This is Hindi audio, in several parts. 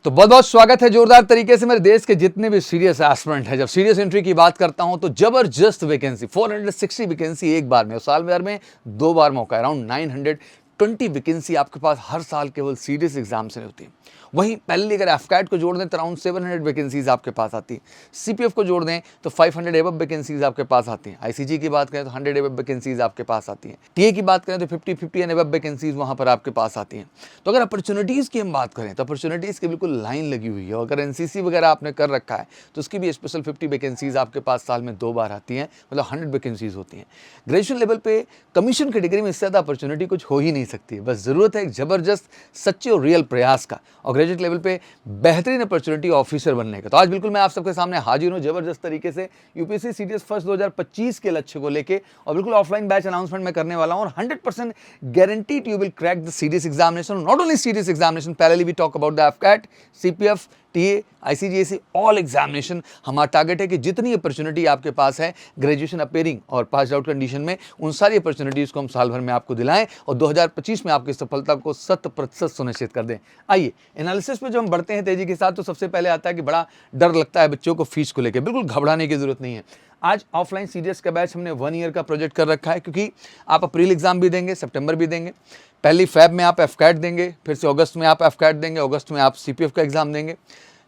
तो बहुत बहुत स्वागत है जोरदार तरीके से मेरे देश के जितने भी सीरियस एस्पिरेंट हैं। जब सीरियस एंट्री की बात करता हूं तो जबरदस्त वैकेंसी 460 वैकेंसी एक बार में और साल भर में 2 बार मौका, अराउंड 920 वैकेंसी आपके पास हर साल केवल सीरियस एग्जाम से होती है। वहीं पहले अगर एफकैट को जोड़ दें तो अराउंड 700 वैकेंसीज आपके पास आती है। सीपीएफ को जोड़ दें तो 500 एबव वैकेंसीज आपके पास आती हैं। आईसीजी की बात करें तो 100 एबव वैकेंसीज आपके पास आती हैं। टीए की बात करें तो 50 एंड एबव वैकेंसीज वहां पर आपके पास आती हैं। तो अगर अपॉर्चुनिटीज़ की हम बात करें तो अपॉर्चुनिटीज़ की बिल्कुल लाइन लगी हुई है। अगर एनसीसी वगैरह आपने कर रखा है तो उसकी भी स्पेशल 50 वैकेंसीज आपके पास साल में 2 बार आती हैं, मतलब 100 वैकेंसीज होती हैं। ग्रेजुएशन लेवल पे कमीशन कैटेगरी में इससे ज़्यादा अपॉर्चुनिटी कुछ हो ही नहीं सकती। बस ज़रूरत है एक ज़बरदस्त सच्चे और रियल प्रयास का और ग्रेजुएट लेवल पे बेहतरीन अपॉर्चुनिटी ऑफिसर बनने का। तो आज बिल्कुल मैं आप सबके सामने हाजिर हूं जबरदस्त तरीके से यूपीएससी सीडीएस फर्स्ट 2025 के लक्ष्य को लेके और बिल्कुल ऑफलाइन बैच अनाउंसमेंट में करने वाला हूं और 100% guaranteed you will crack the CDS examination. Not only CDS examination, parallelly we talk about the AFCAT, CPF, TA, ICGSE, all examination. हमारा टारगेट है कि जितनी अपॉर्चुनिटी आपके पास है ग्रेजुएशन अपेयरिंग और पास आउट कंडीशन में, उन सारी अपॉर्चुनिटीज़ को हम साल भर में आपको दिलाएं और 2025 में आपकी सफलता को 100% सुनिश्चित कर दें। आइए एनालिसिस पे जब हम बढ़ते हैं तेजी के साथ तो सबसे पहले आता है कि बड़ा डर लगता है बच्चों को फीस को लेकर। बिल्कुल घबराने की जरूरत नहीं है। आज ऑफलाइन सीडीएस का बैच हमने 1 ईयर का प्रोजेक्ट कर रखा है, क्योंकि आप अप्रैल एग्जाम भी देंगे, सितंबर भी देंगे, पहली फेब में आप एफकैट देंगे, फिर से अगस्त में आप एफकैट देंगे, अगस्त में आप सीपीएफ का एग्जाम देंगे,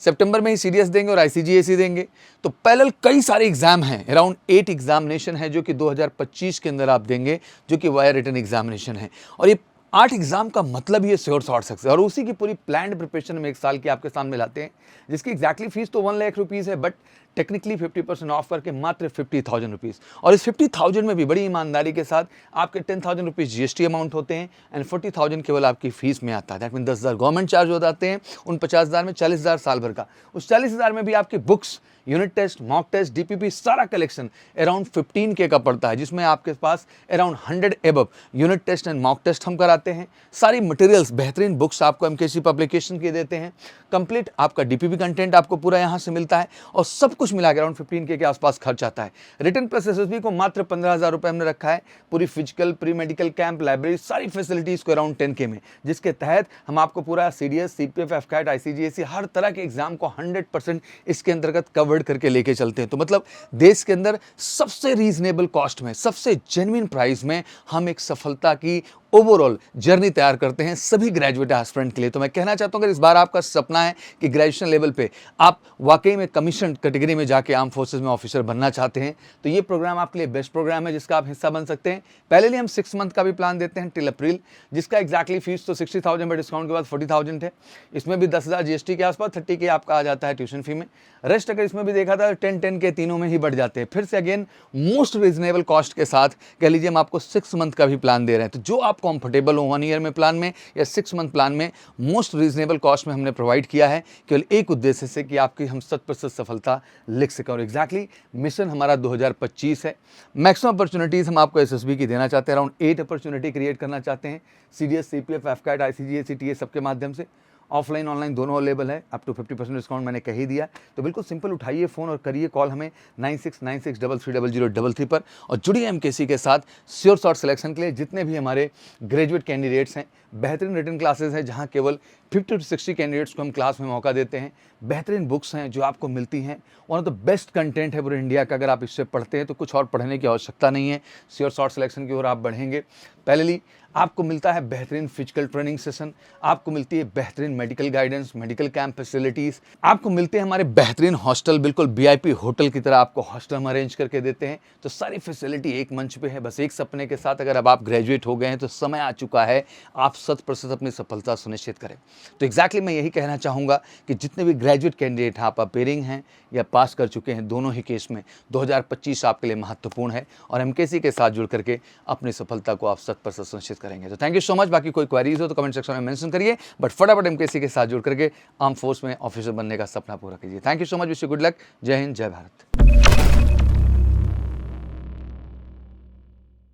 सितंबर में ही सीडीएस देंगे और आईसीजीएसई देंगे। तो पैरेलल कई सारे एग्जाम हैं, अराउंड 8 एग्जामिनेशन है जो कि 2025 के अंदर आप देंगे, जो कि वाया रिटन एग्जामिनेशन है। और ये 8 एग्जाम का मतलब ही है श्योर शॉर्ट सक्सेस और उसी की पूरी प्लान्ड प्रिपरेशन में 1 साल की आपके सामने लाते हैं, जिसकी एग्जैक्टली फीस तो 1 लाख रुपीज़ है, बट टेक्निकली 50% ऑफ करके मात्र 50,000 रुपीज़। और इस 50,000 में भी बड़ी ईमानदारी के साथ आपके 10,000 रुपीज़ जीएसटी अमाउंट होते हैं एंड 40,000 केवल आपकी फीस में आता है। दैट मीन 10,000 गवर्नमेंट चार्ज हो जाते हैं, उन 50,000 में 40,000 साल भर का। उस 40,000 में भी आपकी books, unit test, mock test, DPP, सारा कलेक्शन अराउंड 15K का पड़ता है, जिसमें आपके पास around 100 above unit test and mock test हम कराते हैं। सारी मटेरियल्स, बेहतरीन बुक्स आपको एमकेसी पब्लिकेशन के देते हैं। कंप्लीट आपका डीपीपी कंटेंट आपको पूरा यहाँ से मिलता है और सब कुछ मिला के अराउंड 15K के आसपास खर्च आता है। रिटर्न प्लस एसएसबी को मात्र 15,000 रुपये हमने रखा है। पूरी physical, pre medical camp, library, सारी फैसिलिटीज़ को अराउंड 10K में, जिसके तहत हम आपको पूरा सीडीएस, सीपीएफ, एफकैट, आईसीजीएसई हर तरह के एग्जाम को 100% इसके अंतर्गत कवर्ड करके लेके चलते हैं। तो मतलब देश के अंदर सबसे रीजनेबल कॉस्ट में, सबसे जेन्युइन प्राइस में हम एक सफलता की ओवरऑल जर्नी तैयार करते हैं सभी ग्रेजुएट एस्पिरेंट के लिए। तो मैं कहना चाहता हूं अगर इस बार आपका सपना है कि ग्रेजुएशन लेवल पे आप वाकई में कमीशन कैटेगरी में जाके आर्म फोर्सेस में ऑफिसर बनना चाहते हैं तो ये प्रोग्राम आपके लिए बेस्ट प्रोग्राम है, जिसका आप हिस्सा बन सकते हैं। पहले लिए हम 6 मंथ का भी प्लान देते हैं टिल अप्रैल, जिसका एग्जैक्टली फीस तो 60,000 में डिस्काउंट के बाद 40,000 है। इसमें भी 10,000 जीएसटी के आसपास, 30K आपका आ जाता है ट्यूशन फी में। रेस्ट अगर इसमें भी देखा था 10 के तीनों में ही बढ़ जाते हैं। फिर से अगेन मोस्ट रीजनेबल कॉस्ट के साथ कह लीजिए हम आपको 6 मंथ का भी प्लान दे रहे हैं। तो जो आप कंफर्टेबल हो 1 ईयर में प्लान में या 6 मंथ प्लान में, मोस्ट रीजनेबल कॉस्ट में हमने प्रोवाइड किया है, केवल एक उद्देश्य से कि आपकी हम 100% सफलता लिख सकें। और एग्जैक्टली मिशन हमारा 2025 है। मैक्सिमम अपॉर्चुनिटीज़ हम आपको एसएसबी की देना चाहते हैं, अराउंड 8 अपॉर्चुनिटी क्रिएट करना चाहते हैं सीडीएस, सीपीएफ, एफकैट, आईसीजीएसई, टीए सबके माध्यम से। ऑफलाइन ऑनलाइन दोनों अवेलेबल है, अप टू 50% डिस्काउंट मैंने कह ही दिया। तो बिल्कुल सिंपल, उठाइए फ़ोन और करिए कॉल हमें 9696330000 पर और जुड़िए एमकेसी के साथ श्योर शॉर्ट सिलेक्शन के लिए। जितने भी हमारे ग्रेजुएट कैंडिडेट्स हैं, बेहतरीन रिटन क्लासेस हैं जहां केवल 50 to 60 कैंडिडेट्स को हम क्लास में मौका देते हैं। बेहतरीन बुक्स हैं जो आपको मिलती हैं, one of the best content है पूरे इंडिया का। अगर आप इससे पढ़ते हैं तो कुछ और पढ़ने की आवश्यकता नहीं है, श्योर शॉर्ट सिलेक्शन की ओर आप बढ़ेंगे। पहले आपको मिलता है बेहतरीन फिजिकल ट्रेनिंग सेशन, आपको मिलती है बेहतरीन medical guidance, medical camp facilities, आपको मिलते हैं हमारे बेहतरीन हॉस्टल, बिल्कुल वीआईपी होटल की तरह आपको हॉस्टल हम अरेंज करके देते हैं। तो सारी फैसिलिटी एक मंच पे है। बस एक सपने के साथ अगर अब आप ग्रेजुएट हो गए हैं तो समय आ चुका है आप 100% अपनी सफलता सुनिश्चित करें। तो एग्जैक्टली मैं यही कहना चाहूँगा कि जितने भी ग्रेजुएट कैंडिडेट हैं, आप अपेयरिंग हैं या पास कर चुके हैं, दोनों ही केस में 2025 आपके लिए महत्वपूर्ण है और एमकेसी के साथ जुड़ करके अपनी सफलता को आप 100% सुनिश्चित करेंगे। तो थैंक यू सो मच। बाकी कोई क्वेरीज हो तो कमेंट सेक्शन में मेंशन करिए, बट फटाफट एमकेसी के साथ जुड़ करके आर्म फोर्स में ऑफिसर बनने का सपना पूरा कीजिए। Thank you so much, wish you good luck. जय हिंद, जय भारत।